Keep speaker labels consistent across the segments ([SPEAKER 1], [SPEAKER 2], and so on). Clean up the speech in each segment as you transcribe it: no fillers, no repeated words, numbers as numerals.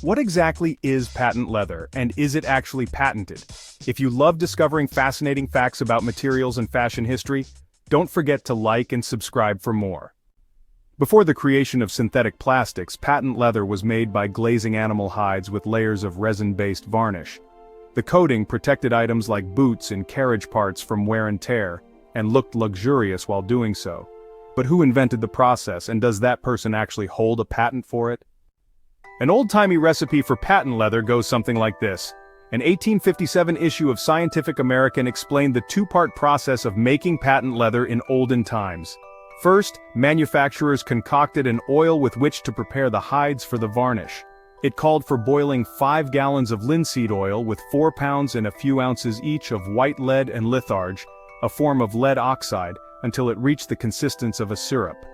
[SPEAKER 1] What exactly is patent leather, and is it actually patented? If you love discovering fascinating facts about materials and fashion history, don't forget to like and subscribe for more. Before the creation of synthetic plastics, patent leather was made by glazing animal hides with layers of resin-based varnish. The coating protected items like boots and carriage parts from wear and tear, and looked luxurious while doing so. But who invented the process, and does that person actually hold a patent for it? An old-timey recipe for patent leather goes something like this. An 1857 issue of Scientific American explained the two-part process of making patent leather in olden times. First, manufacturers concocted an oil with which to prepare the hides for the varnish. It called for boiling 5 gallons of linseed oil with 4 pounds and a few ounces each of white lead and litharge, a form of lead oxide, until it reached the consistence of a syrup.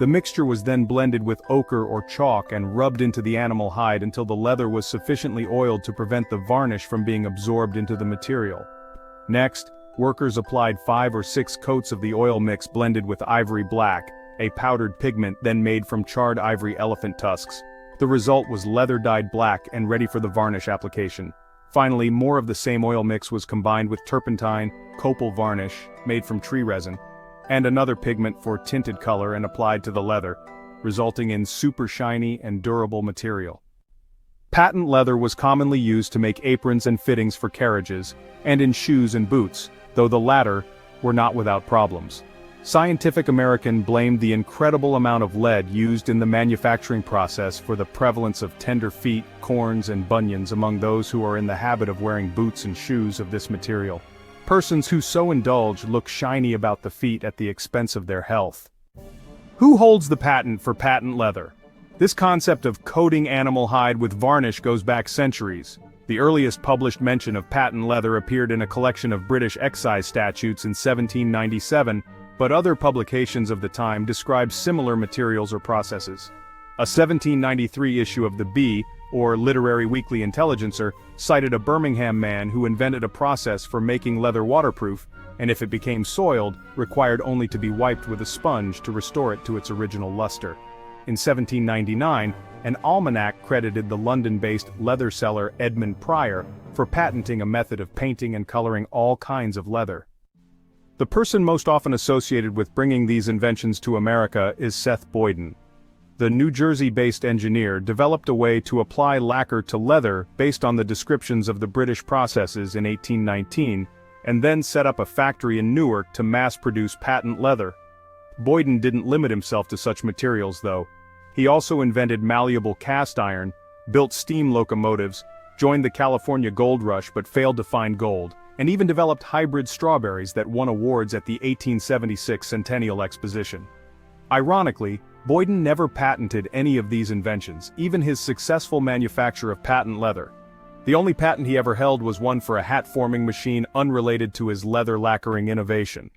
[SPEAKER 1] The mixture was then blended with ochre or chalk and rubbed into the animal hide until the leather was sufficiently oiled to prevent the varnish from being absorbed into the material. Next, workers applied 5 or 6 coats of the oil mix blended with ivory black, a powdered pigment then made from charred ivory elephant tusks. The result was leather dyed black and ready for the varnish application. Finally, more of the same oil mix was combined with turpentine, copal varnish, made from tree resin, and another pigment for tinted color and applied to the leather, resulting in super shiny and durable material. Patent leather was commonly used to make aprons and fittings for carriages, and in shoes and boots, though the latter were not without problems. Scientific American blamed the incredible amount of lead used in the manufacturing process for the prevalence of tender feet, corns, and bunions among those who are in the habit of wearing boots and shoes of this material. Persons who so indulge look shiny about the feet at the expense of their health. Who holds the patent for patent leather? This concept of coating animal hide with varnish goes back centuries. The earliest published mention of patent leather appeared in a collection of British excise statutes in 1797, but other publications of the time describe similar materials or processes. A 1793 issue of the Bee, or Literary Weekly Intelligencer, cited a Birmingham man who invented a process for making leather waterproof, and if it became soiled, required only to be wiped with a sponge to restore it to its original luster. In 1799, an almanac credited the London-based leather seller Edmund Pryor for patenting a method of painting and coloring all kinds of leather. The person most often associated with bringing these inventions to America is Seth Boyden. The New Jersey-based engineer developed a way to apply lacquer to leather based on the descriptions of the British processes in 1819, and then set up a factory in Newark to mass-produce patent leather. Boyden didn't limit himself to such materials though. He also invented malleable cast iron, built steam locomotives, joined the California gold rush but failed to find gold, and even developed hybrid strawberries that won awards at the 1876 Centennial Exposition. Ironically, Boyden never patented any of these inventions, even his successful manufacture of patent leather. The only patent he ever held was one for a hat-forming machine unrelated to his leather lacquering innovation.